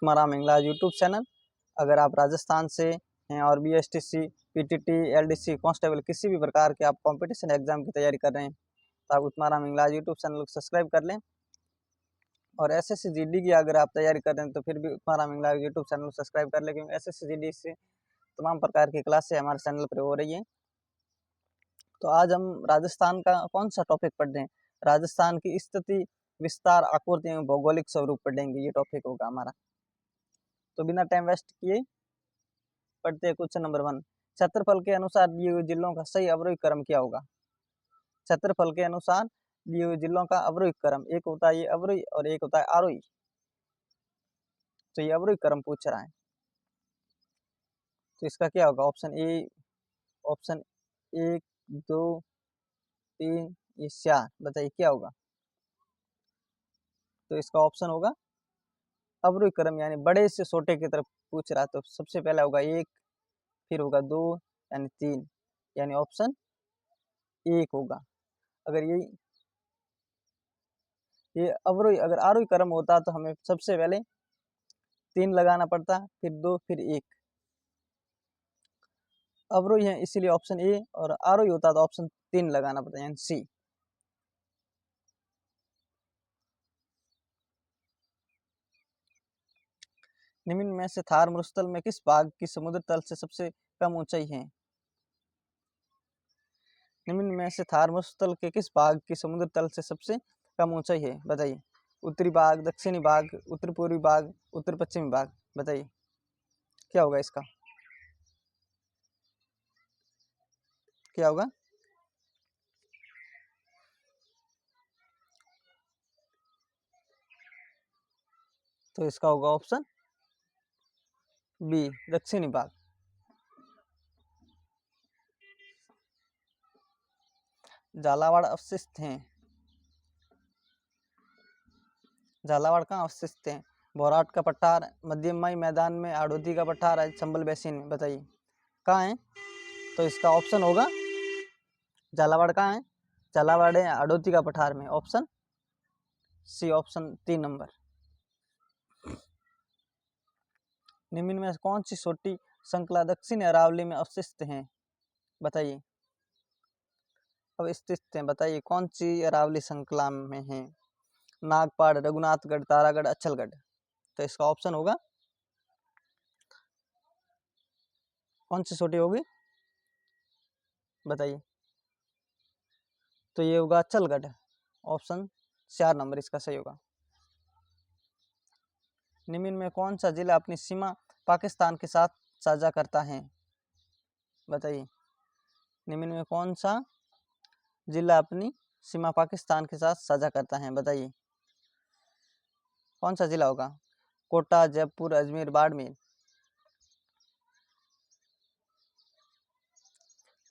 तुम्हारा मिंगला YouTube channel. अगर आप राजस्थान से हैं और BSTC, PTT, LDC, कांस्टेबल किसी भी प्रकार के आप कंपटीशन एग्जाम की तैयारी कर रहे हैं तो आप तुम्हारा मिंगला यूट्यूब चैनल को सब्सक्राइब कर लें। और SSC GD की अगर आप तैयारी कर रहे हैं तो फिर भी तुम्हारा मिंगला यूट्यूब चैनल को सब्सक्राइब कर लें, क्योंकि SSC GD से तमाम प्रकार की क्लासें हमारे चैनल पर हो रही हैं। तो आज हम राजस्थान का कौन सा टॉपिक पढ़ रहे हैं? राजस्थान की स्थिति, विस्तार, आकृति एवं भौगोलिक स्वरूप पढ़ेंगे, ये टॉपिक होगा हमारा। तो बिना टाइम वेस्ट किए पढ़ते हैं क्वेश्चन नंबर 1। क्षेत्रफल के अनुसार दिए हुए जिलों का सही अवरोही क्रम क्या होगा? क्षेत्रफल के अनुसार दिए हुए जिलों का अवरोही क्रम, एक होता है ये अवरोही और एक होता है आरोही। तो ये अवरोही क्रम पूछ रहा है, तो इसका क्या होगा? ऑप्शन ए, ऑप्शन 1, 2, 3, ये 4, बताइए क्या होगा? तो इसका ऑप्शन होगा अवरोही क्रम, यानी बड़े से छोटे की तरफ पूछ रहा है। तो सबसे पहला होगा 1, फिर होगा 2, यानी 3, यानी ऑप्शन 1 होगा। अगर ये अवरोही, अगर आरोही क्रम होता तो हमें सबसे पहले 3 लगाना पड़ता, फिर 2, फिर 1। अवरोही है इसीलिए ऑप्शन ए, और आरोही होता तो ऑप्शन 3 लगाना पड़ता, यानी सी। निम्न में से थार मरुस्थल में किस भाग की समुद्र तल से सबसे कम ऊंचाई है? निम्न में से थार मरुस्थल के किस भाग की समुद्र तल से सबसे कम ऊंचाई है? बताइए। उत्तरी भाग, दक्षिणी भाग, उत्तर पूर्वी भाग, उत्तर पश्चिमी भाग, बताइए क्या होगा इसका? क्या होगा? तो इसका होगा ऑप्शन बी, दक्षिणी भाग। झालावाड़ अवशिष्ट हैं, झालावाड़ कहाँ अवशिष्ट हैं? भौराट का पठार, मध्यमई मैदान में आड़ोदी का पठार है, चंबल बेसिन में, बताइए कहाँ है? तो इसका ऑप्शन होगा झालावाड़ कहाँ है? झालावाड़ है आड़ोदी का पठार में, ऑप्शन सी, ऑप्शन 3 नंबर। निम्न में कौन सी छोटी श्रृंखला दक्षिण अरावली में अवशिष्ट हैं? बताइए, अब स्थित हैं, बताइए कौन सी अरावली श्रृंखला में है? नागपाड़, रघुनाथगढ़, तारागढ़, अच्छलगढ़। तो इसका ऑप्शन होगा कौन सी छोटी होगी? बताइए। तो ये होगा अच्छलगढ़, ऑप्शन 4 नंबर इसका सही होगा। निम्न में कौन सा जिला अपनी सीमा पाकिस्तान के साथ साझा करता है? बताइए। निम्न में कौन सा जिला अपनी सीमा पाकिस्तान के साथ साझा करता है? बताइए कौन सा जिला होगा? कोटा, जयपुर, अजमेर, बाड़मेर।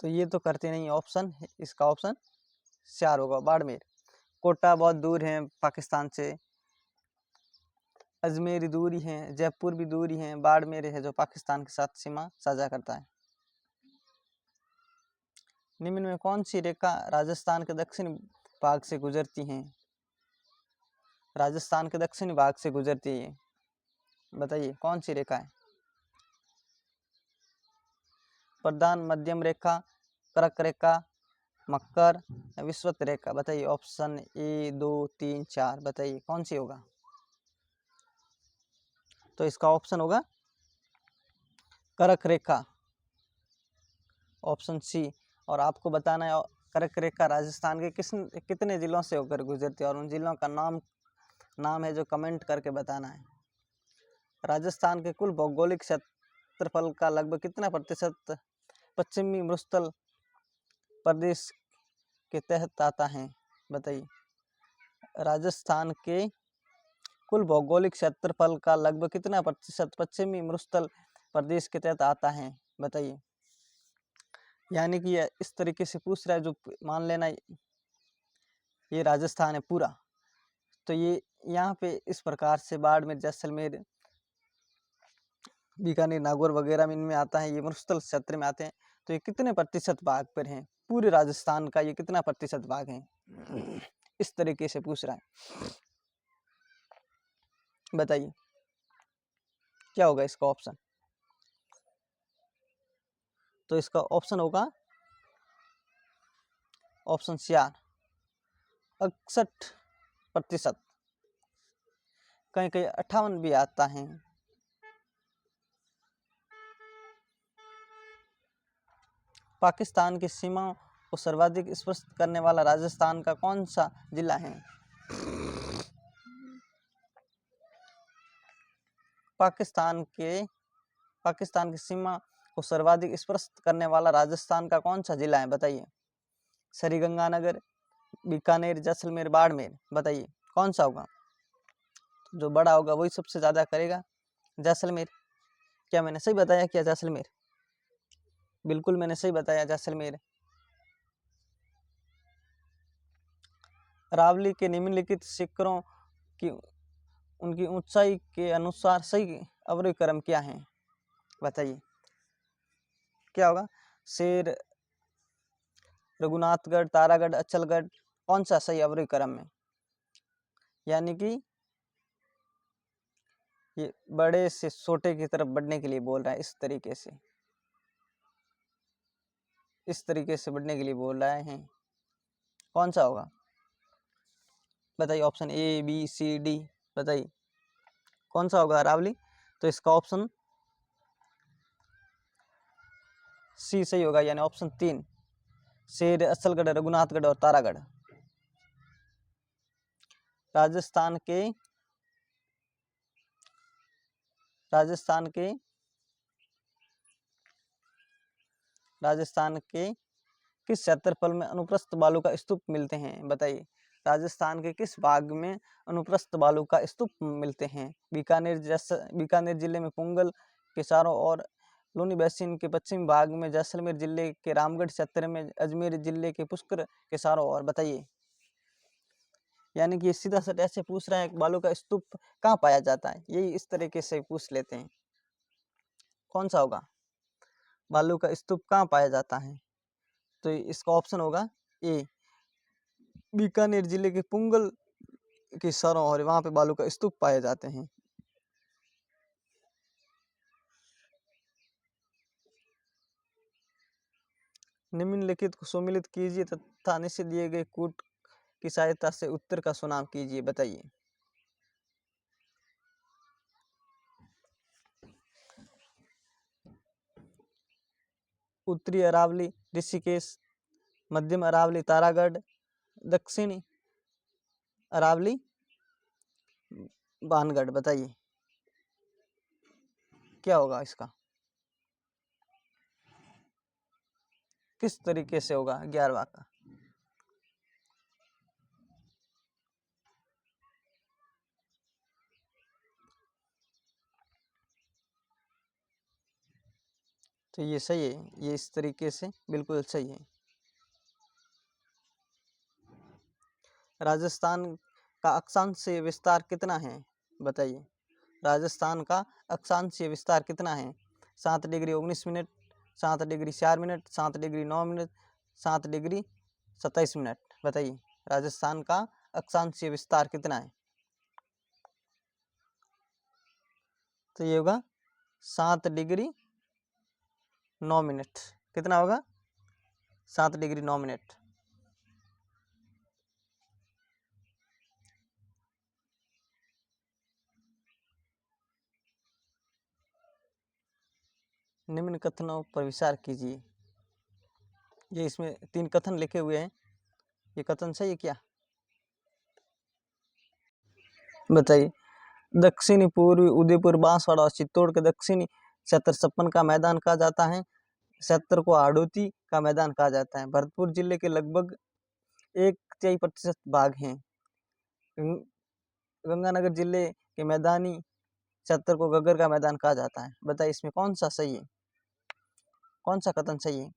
तो ये तो करते नहीं, ऑप्शन इसका ऑप्शन 4 होगा, बाड़मेर। कोटा बहुत दूर है पाकिस्तान से, अजमेर दूरी है, जयपुर भी दूरी है, बाड़मेर है जो पाकिस्तान के साथ सीमा साझा करता है। निम्न में कौन सी रेखा राजस्थान के दक्षिण भाग से गुजरती है? राजस्थान के दक्षिणी भाग से गुजरती है, बताइए कौन सी रेखा है? प्रधान, मध्यम रेखा, कर्क रेखा, मकर, विषुवत रेखा, बताइए ऑप्शन 1, 2, 3, 4, बताइए कौन सी होगा? तो इसका ऑप्शन होगा कर्क रेखा, ऑप्शन सी। और आपको बताना है कर्क रेखा राजस्थान के कितने जिलों से होकर गुजरती है, और उन जिलों का नाम है जो कमेंट करके बताना है। राजस्थान के कुल भौगोलिक क्षेत्रफल का लगभग कितना प्रतिशत पश्चिमी मरुस्थल प्रदेश के तहत आता है? बताइए। राजस्थान के कुल भौगोलिक क्षेत्रफल का लगभग कितना प्रतिशत पश्चिमी मरुस्थल प्रदेश के तहत आता है? बताइए। यानी कि इस तरीके से पूछ रहा है, जो मान लेना ये राजस्थान है पूरा, तो ये यहाँ पे इस प्रकार से बाड़मेर, जैसलमेर, बीकानेर, नागौर वगैरह में इनमें आता है, ये मरुस्थल क्षेत्र में आते हैं। तो ये कितने प्रतिशत भाग पर हैं? पूरे राजस्थान का ये कितना प्रतिशत भाग है? इस तरीके से पूछ रहा है, बताइए। क्या होगा इसका ऑप्शन? तो इसका ऑप्शन होगा ऑप्शन सी आर 61%। कहीं कहीं 58 भी आता है। पाकिस्तान की सीमा को सर्वाधिक स्पर्श करने वाला राजस्थान का कौन सा जिला है? पाकिस्तान की सीमा को सर्वाधिक स्पर्श करने वाला राजस्थान का कौन सा जिला है, बताइए। श्रीगंगानगर, बीकानेर, जैसलमेर, बाड़मेर, बताइए कौन सा होगा? जो बड़ा होगा वही सबसे ज्यादा करेगा। जैसलमेर। क्या मैंने सही बताया क्या? जैसलमेर, बिल्कुल मैंने सही बताया, जैसलमेर। अरावली के निम्नलिखित शिखरों की उनकी ऊंचाई के अनुसार सही अवरोही क्रम क्या है, बताइए। क्या होगा? शेर, रघुनाथगढ़, तारागढ़, अचलगढ़, कौन सा सही अवरोही क्रम में? यानी कि ये बड़े से छोटे की तरफ बढ़ने के लिए बोल रहा है, इस तरीके से बढ़ने के लिए बोल रहा है। कौन सा होगा, बताइए। Option A, B, C, D, बताइए कौन सा होगा अरावली? तो इसका ऑप्शन सी सही होगा, यानी ऑप्शन 3, शेर, असलगढ़, रघुनाथगढ़ और तारागढ़। राजस्थान के किस क्षेत्रफल में अनुप्रस्थ बालू का स्तूप मिलते हैं, बताइए। राजस्थान के किस भाग में अनुप्रस्थ बालू का स्तूप मिलते हैं? बीकानेर जिले में पुंगल के चारों ओर, लूनी बेसिन के पश्चिमी भाग में, जैसलमेर जिले के रामगढ़ क्षेत्र में, अजमेर जिले के पुष्कर के चारों ओर, बताइए। यानी कि सीधा सा ऐसे पूछ रहा है बालू का स्तूप कहाँ पाया जाता है, यही इस तरीके से पूछ लेते हैं। कौन सा होगा? बालू का स्तूप कहाँ पाया जाता है? तो इसका ऑप्शन होगा ए, बीकानेर जिले के पुंगल के सरों और वहां पे बालू का स्तूप पाए जाते हैं। निम्नलिखित को सम्मिलित कीजिए तथा नीचे दिए गए कूट की सहायता से उत्तर का चुनाव कीजिए, बताइए। उत्तरी अरावली ऋषिकेश, मध्यम अरावली तारागढ़, दक्षिणी अरावली बानगढ़, बताइए क्या होगा इसका? किस तरीके से होगा 11वां का? तो ये सही है, ये इस तरीके से बिल्कुल सही है। राजस्थान का अक्षांशीय विस्तार कितना है, बताइए। राजस्थान का अक्षांशीय विस्तार कितना है? 7 degree 19 minute, 7 degree 4 minute, 7 degree 9 minute, 7 degree 27 minute, बताइए राजस्थान का अक्षांशीय विस्तार कितना है? तो ये होगा 7 डिग्री 9 मिनट। कितना होगा? 7 डिग्री 9 मिनट। निम्न कथनों पर विचार कीजिए। ये इसमें 3 कथन लिखे हुए हैं, ये कथन सही है क्या, बताइए। दक्षिणी पूर्वी उदयपुर, बांसवाड़ा और चित्तौड़ के दक्षिणी क्षेत्र सपन का मैदान कहा जाता है। क्षेत्र को हाड़ौती का मैदान कहा जाता है। भरतपुर जिले के लगभग 1/3% भाग हैं। गंगानगर जिले के मैदानी क्षेत्र को गग्गर का मैदान कहा जाता है। बताइए इसमें कौन सा सही है, कौन सा कथन सही है?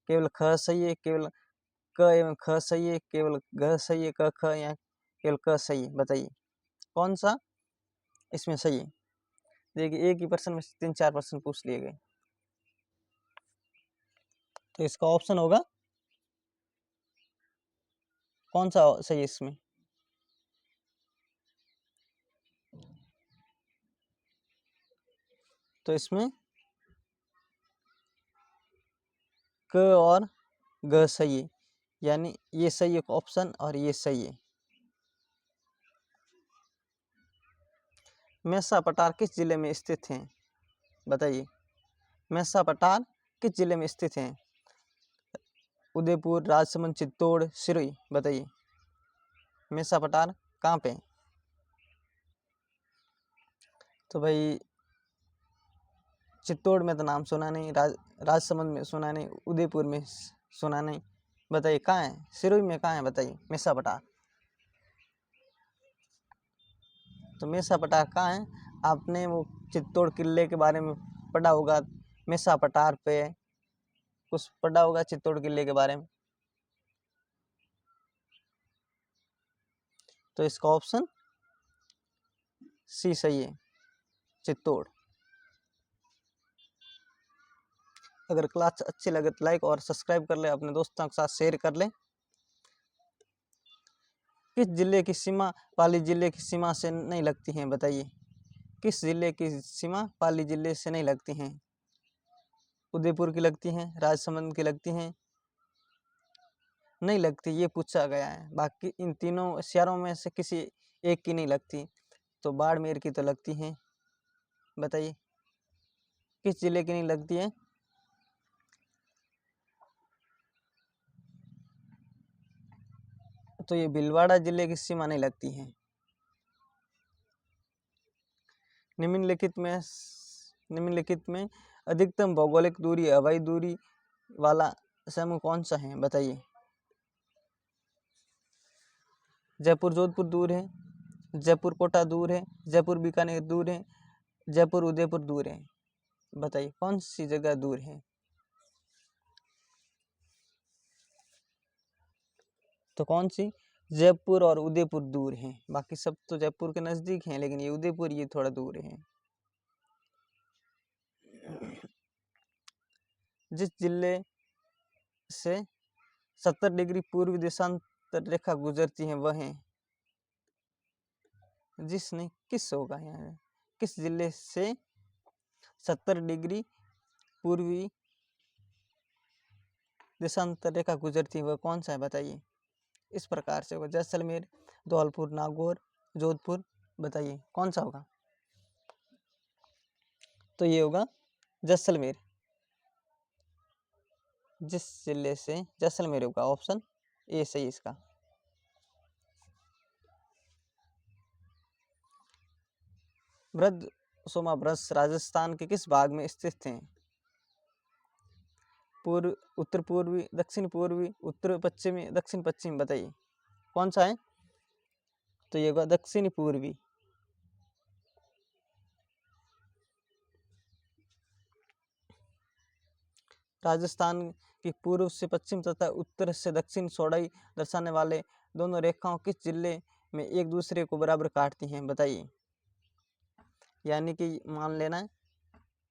केवल ख सही है, केवल क एवं ख सही है, केवल घ सही है, क ख या केवल क सही है, बताइए कौन सा इसमें सही है? देखिए एक ही प्रश्न में 3-4 प्रश्न पूछ लिए गए, तो इसका ऑप्शन होगा कौन सा सही है इसमें? तो इसमें क और ग सही है, यानी ये सही है ऑप्शन और ये सही है। मेसा पठार किस जिले में स्थित है? बताइए, मेसा पठार किस जिले में स्थित है? उदयपुर, राजसमंद, चित्तौड़, सिरोही। बताइए, मेसा पठार कहाँ पे है? तो भाई चित्तौड़ में तो नाम सुना नहीं, राजसमंद में सुना नहीं, उदयपुर में सुना नहीं। बताइए कहाँ है? सिरोही में कहाँ है? बताइए मेसा पठार। तो मेसा पठार कहाँ है? आपने वो चित्तौड़ किले के बारे में पढ़ा होगा, मेसा पठार पे कुछ पढ़ा होगा चित्तौड़ किले के बारे में। तो इसका ऑप्शन सी सही है, चित्तौड़। अगर क्लास अच्छी लगे तो लाइक और सब्सक्राइब कर ले, अपने दोस्तों के साथ शेयर कर ले। किस जिले की सीमा पाली जिले की सीमा से नहीं लगती है? बताइए, किस जिले की सीमा पाली जिले से नहीं लगती हैं? उदयपुर की लगती हैं, राजसमंद की लगती हैं, नहीं लगती, ये पूछा गया है। बाकी इन तीनों शहरों में से किसी एक की नहीं लगती, तो बाड़मेर की तो लगती हैं। बताइए किस जिले की नहीं लगती है? तो ये भीलवाड़ा जिले की सीमा नहीं लगती है। निम्नलिखित में अधिकतम भौगोलिक दूरी हवाई दूरी वाला समूह कौन सा है? बताइए, जयपुर जोधपुर दूर है, जयपुर कोटा दूर है, जयपुर बीकानेर दूर है, जयपुर उदयपुर दूर है। बताइए कौन सी जगह दूर है? तो कौन सी? जयपुर और उदयपुर दूर हैं, बाकी सब तो जयपुर के नजदीक हैं, लेकिन ये उदयपुर ये थोड़ा दूर है। जिस जिले से 70 डिग्री पूर्वी देशांतर रेखा गुजरती है वह है? जिसने किस होगा यहाँ, किस जिले से 70 डिग्री पूर्वी देशांतर रेखा गुजरती है वह कौन सा है? बताइए। इस प्रकार से होगा, जैसलमेर, धौलपुर, नागौर, जोधपुर। बताइए कौन सा होगा? तो ये होगा जैसलमेर। जिस जिले से जैसलमेर होगा, ऑप्शन ए सही इसका। वृद्ध सोमा ब्रश राजस्थान के किस भाग में स्थित हैं? पूर्व, उत्तर पूर्वी, दक्षिण पूर्वी, उत्तर पश्चिमी, दक्षिण पश्चिमी। बताइए कौन सा है? तो ये होगा दक्षिण पूर्वी। राजस्थान की पूर्व से पश्चिम तथा उत्तर से दक्षिण चौड़ाई दर्शाने वाले दोनों रेखाओं किस जिले में एक दूसरे को बराबर काटती हैं? बताइए। यानी कि मान लेना है,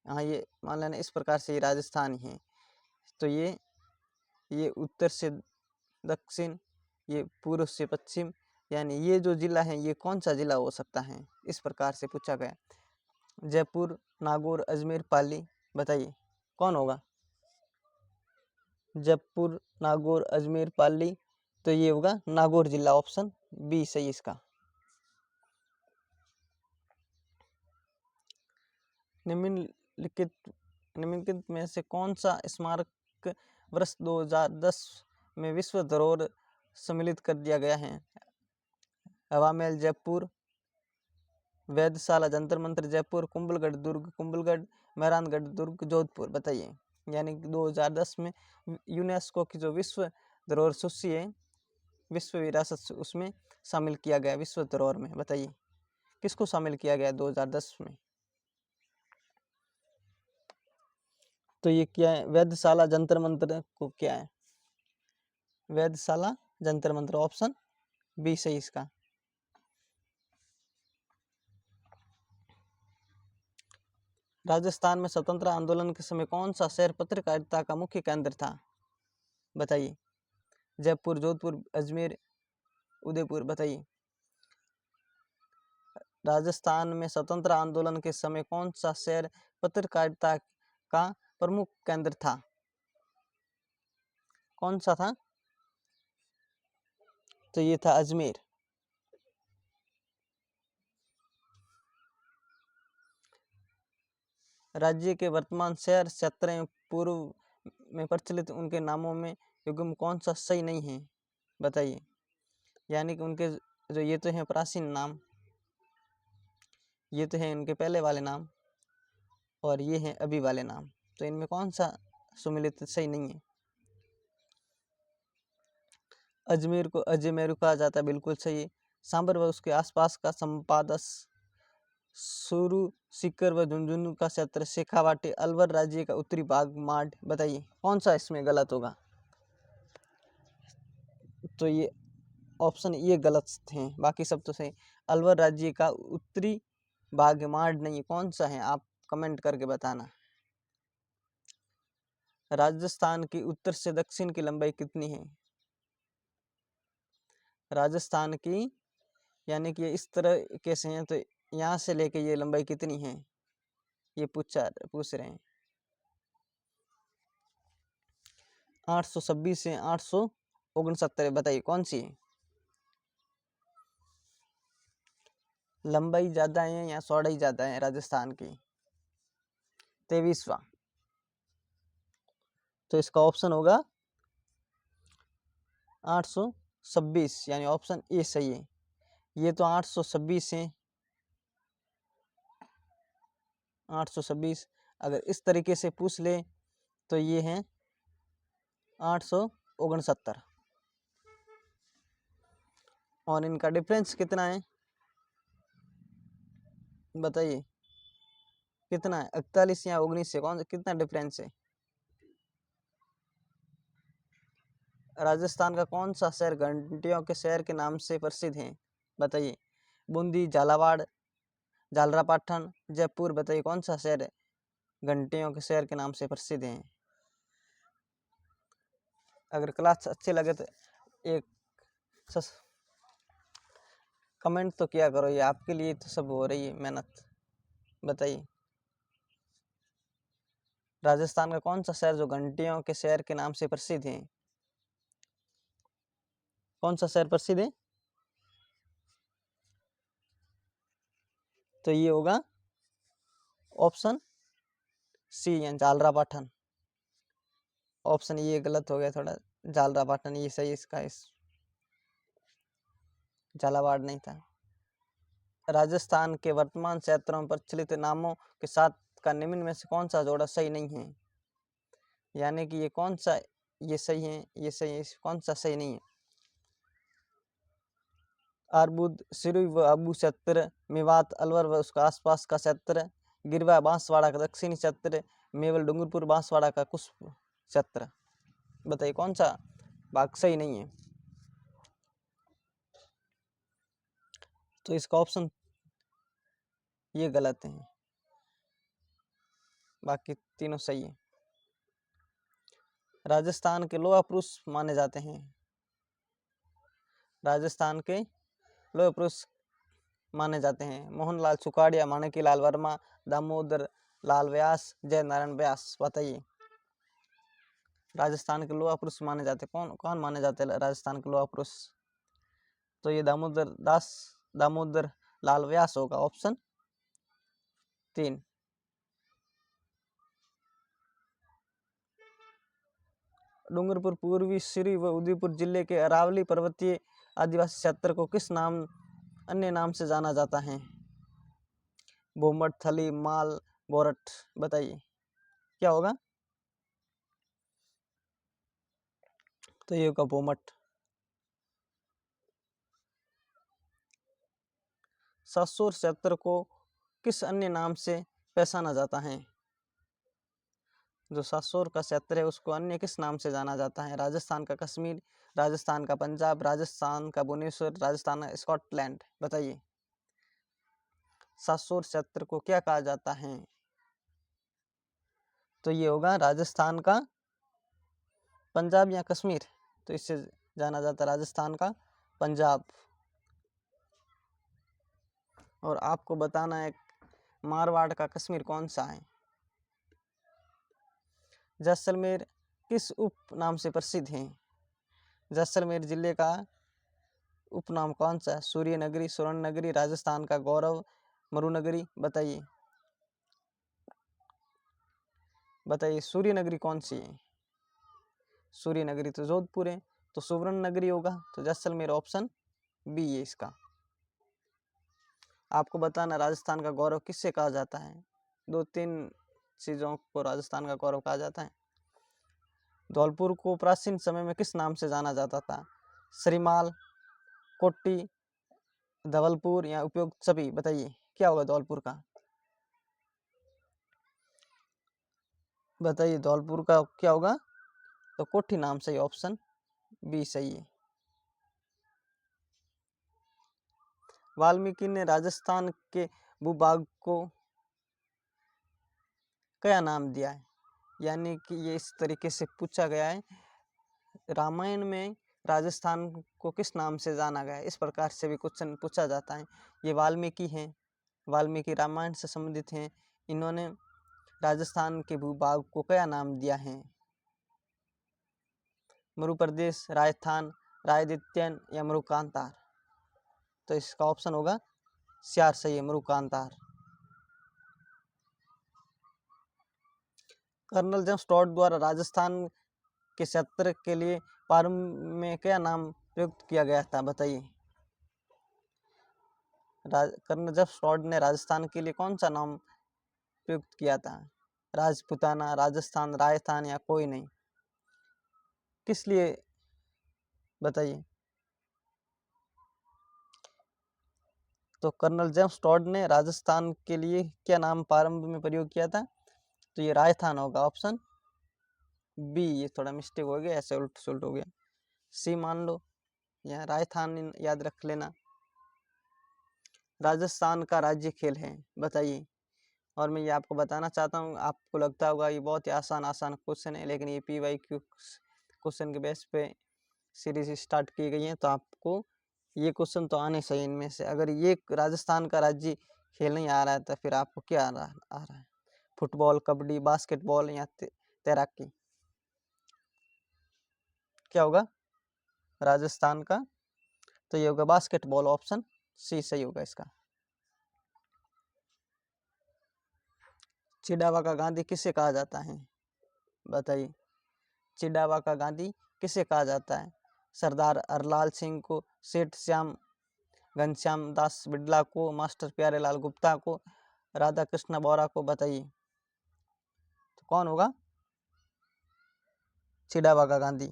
हाँ ये मान लेना इस प्रकार से ये राजस्थान ही है, तो ये उत्तर से दक्षिण, ये पूर्व से पश्चिम, यानी ये जो जिला है ये कौन सा जिला हो सकता है? इस प्रकार से पूछा गया। जयपुर, नागौर, अजमेर, पाली। बताइए कौन होगा? जयपुर, नागौर, अजमेर, पाली। तो ये होगा नागौर जिला, ऑप्शन बी सही इसका। निम्नलिखित में से कौन सा स्मारक वर्ष 2010 में विश्व धरोहर सम्मिलित कर दिया गया है? हवा महल जयपुर, वेधशाला जंतर मंतर जयपुर, कुंभलगढ़ दुर्ग कुंभलगढ़, मेहरानगढ़ दुर्ग जोधपुर। बताइए, यानी 2010 में यूनेस्को की जो विश्व धरोहर सूची है, विश्व विरासत, उसमें शामिल किया गया विश्व धरोहर में। बताइए किसको शामिल किया गया 2010 में? तो ये क्या है? वेधशाला जंतर मंतर को क्या है? वेधशाला जंतर मंतर, ऑप्शन बी सही इसका। राजस्थान में स्वतंत्रता आंदोलन के समय कौन सा शहर पत्रकारिता का मुख्य केंद्र था? बताइए। जयपुर, जोधपुर, अजमेर, उदयपुर। बताइए। राजस्थान में स्वतंत्र आंदोलन के समय कौन सा शहर पत्रकारिता का प्रमुख केंद्र था? कौन सा था? तो ये था अजमेर। राज्य के वर्तमान शहर क्षेत्र पूर्व में प्रचलित उनके नामों में युग्म कौन सा सही नहीं है? बताइए। यानी कि उनके जो ये तो हैं प्राचीन नाम, ये तो हैं उनके पहले वाले नाम, और ये हैं अभी वाले नाम, तो इनमें कौन सा सुमिलित सही नहीं है? अजमेर को अजमेरू कहा जाता है, बिल्कुल सही है। सांबर व उसके आसपास का संपादस सुरु सीकर व झुंझुनू का क्षेत्र शेखावाटी अलवर राज्य का उत्तरी भाग माड। बताइए कौन सा इसमें गलत होगा? तो ये ऑप्शन ये गलत थे, बाकी सब तो सही। अलवर राज्य का उत्तरी भाग माड नहीं, कौन सा है आप कमेंट करके बताना। राजस्थान की उत्तर से दक्षिण की लंबाई कितनी है? राजस्थान की, यानी कि इस तरह कैसे हैं, तो यहाँ से लेके ये लंबाई कितनी है ये पूछ रहे हैं। 826 से 869। बताइए कौन सी है? लंबाई ज्यादा है या चौड़ाई ज्यादा है राजस्थान की? 23वां। तो इसका ऑप्शन होगा 826, यानी ऑप्शन ए सही है। ये तो 826 है, 826। अगर इस तरीके से पूछ ले तो ये है 869, और इनका डिफरेंस कितना है बताइए? कितना है, 41 या 19 से कौन कितना डिफरेंस है? राजस्थान का कौन सा शहर घंटियों के शहर के नाम से प्रसिद्ध है? बताइए। बूंदी, झालावाड़, झालरापाटन, जयपुर। बताइए कौन सा शहर है घंटियों के शहर के नाम से प्रसिद्ध है? अगर क्लास अच्छे लगे तो एक कमेंट तो किया करो, ये आपके लिए तो सब हो रही है मेहनत। बताइए। राजस्थान का कौन सा शहर जो घंटियों के शहर के नाम से प्रसिद्ध है? कौन सा शहर प्रसिद्ध है? तो ये होगा ऑप्शन सी, यानी झालरापाटन। ऑप्शन ये गलत हो गया थोड़ा, झालरापाटन ये सही इसका, इस झालावाड़ नहीं था। राजस्थान के वर्तमान क्षेत्रों पर प्रचलित नामों के साथ का निम्न में से कौन सा जोड़ा सही नहीं है? यानी कि ये कौन सा, ये सही है, ये सही है, कौन सा सही नहीं है? अर्बुद, सिरुई व अबू क्षेत्र, मेवात, अलवर व उसका आसपास का क्षेत्र, गिरवा बांसवाड़ा का दक्षिणी क्षेत्र, मेवल डूंगरपुर बांसवाड़ा का कुछ क्षेत्र। बताइए कौन सा भाग सही नहीं है? तो इसका ऑप्शन ये गलत है, बाकी तीनों सही है। राजस्थान के लोहा पुरुष माने जाते हैं। राजस्थान के लोहा पुरुष माने जाते हैं मोहनलाल सुखाड़िया, माणिक्यलाल वर्मा, दामोदर लाल व्यास, जय नारायण व्यास। बताइए। राजस्थान के लोहा पुरुष माने जाते, कौन कौन माने जाते हैं राजस्थान के लोहा पुरुष? तो ये दामोदर लाल व्यास होगा, ऑप्शन 3। डूंगरपुर पूर्वी सिरी व उदयपुर जिले के अरावली पर्वतीय आदिवासी क्षेत्र को किस नाम अन्य नाम से जाना जाता है? भूमट, थली, माल, बोरट। बताइए क्या होगा? तो ये होगा भूमट। ससुर क्षेत्र को किस अन्य नाम से पहचाना जाता है? जो ससुर का क्षेत्र है उसको अन्य किस नाम से जाना जाता है? राजस्थान का कश्मीर, राजस्थान का पंजाब, राजस्थान का भुवनेश्वर, राजस्थान का स्कॉटलैंड। बताइए ससुर क्षेत्र को क्या कहा जाता है? तो ये होगा राजस्थान का पंजाब या कश्मीर, तो इससे जाना जाता है राजस्थान का पंजाब। और आपको बताना है मारवाड़ का कश्मीर कौन सा है। जैसलमेर किस उपनाम से प्रसिद्ध है। जैसलमेर जिले का उपनाम कौन सा है। सूर्य नगरी, स्वर्ण नगरी, राजस्थान का गौरव, मरुनगरी। बताइए बताइए सूर्य नगरी कौन सी है। सूर्य नगरी तो जोधपुर है, तो सुवर्ण नगरी होगा, तो जैसलमेर ऑप्शन बी है इसका। आपको बताना राजस्थान का गौरव किससे कहा जाता है। 2-3 चीजों को राजस्थान का गौरव कहा जाता है। धौलपुर को प्राचीन समय में किस नाम से जाना जाता था। श्रीमाल, कोट्टी, धवलपुर या उपयुक्त सभी। बताइए क्या होगा धौलपुर का। बताइए धौलपुर का क्या होगा, तो कोठी नाम सही, ऑप्शन बी सही है। वाल्मीकि ने राजस्थान के भूभाग को क्या नाम दिया है। यानी कि ये इस तरीके से पूछा गया है, रामायण में राजस्थान को किस नाम से जाना गया है, इस प्रकार से भी क्वेश्चन पूछा जाता है। ये वाल्मीकि हैं, वाल्मीकि रामायण से संबंधित हैं। इन्होंने राजस्थान के भूभाग को क्या नाम दिया है। मरु प्रदेश, राजस्थान, रायदित्यन या मरुकांतार। तो इसका ऑप्शन होगा सियार सही है, मरुकांतार। कर्नल जेम्स टॉड द्वारा राजस्थान के क्षेत्र के लिए प्रारंभ में क्या नाम प्रयुक्त किया गया था। बताइए कर्नल जेम्स टॉड ने राजस्थान के लिए कौन सा नाम प्रयुक्त किया था। राजपुताना, राजस्थान, राजस्थान या कोई नहीं। किस लिए बताइए। तो कर्नल जेम्स टॉड ने राजस्थान के लिए क्या नाम प्रारंभ में प्रयोग किया था, तो ये राजस्थान होगा, ऑप्शन बी। ये थोड़ा मिस्टेक हो गया, ऐसे उल्ट सुलट हो गया, सी मान लो, यहाँ राजस्थान याद रख लेना। राजस्थान का राज्य खेल है। बताइए। और मैं ये आपको बताना चाहता हूँ, आपको लगता होगा ये बहुत ही आसान क्वेश्चन है, लेकिन ये PYQ क्वेश्चन के बेस पे सीरीज स्टार्ट की गई है, तो आपको ये क्वेश्चन तो आने चाहिए इनमें से। अगर ये राजस्थान का राज्य खेल नहीं आ रहा है, तो फिर आपको क्या आ रहा है। फुटबॉल, कबड्डी, बास्केटबॉल या तैराकी। क्या होगा राजस्थान का, तो ये होगा बास्केटबॉल, ऑप्शन सी सही होगा इसका। चिड़ावा का गांधी किसे कहा जाता है। बताइए चिड़ावा का गांधी किसे कहा जाता है। सरदार हरलाल सिंह को, सेठ श्याम घनश्याम दास बिड़ला को, मास्टर प्यारेलाल गुप्ता को, राधा कृष्ण बोरा को। बताइए तो कौन होगा चिड़ावा का गांधी,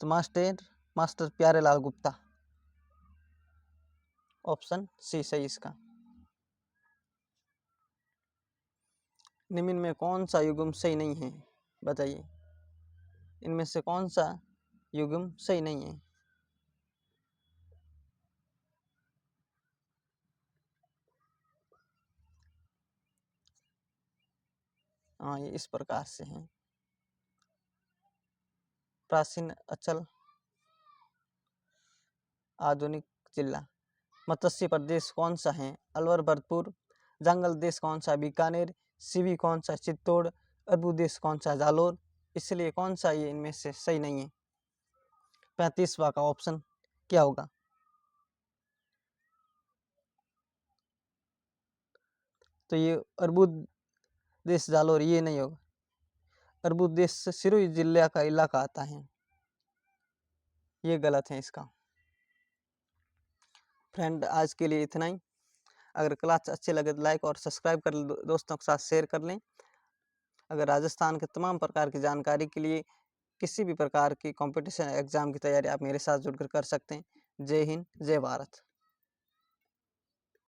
तो master Pyarelal Gupta, option C सही इसका। निम्न में कौन सा युग्म सही नहीं है। बताइए इनमें से कौन सा युग्म सही नहीं है। हाँ ये इस प्रकार से है। प्राचीन अचल आधुनिक जिला। मत्स्य प्रदेश कौन सा है। अलवर, भरतपुर। जंगल देश कौन सा, बीकानेर। सीवी कौन सा, चित्तौड़। अरबू देश कौन सा, जालोर। इसलिए कौन सा ये इनमें से सही नहीं है। 35वां का ऑप्शन क्या होगा। तो ये अरबू देश, जालोर ये नहीं होगा। अरबू देश सिरोही जिले का इलाका आता है, ये गलत है इसका। फ्रेंड आज के लिए इतना ही। अगर क्लास अच्छे लगे तो लाइक और सब्सक्राइब कर दोस्तों के साथ शेयर कर लें। अगर राजस्थान के तमाम प्रकार की जानकारी के लिए किसी भी प्रकार की कंपटीशन एग्जाम की तैयारी आप मेरे साथ जुड़कर कर सकते हैं। जय हिंद, जय भारत।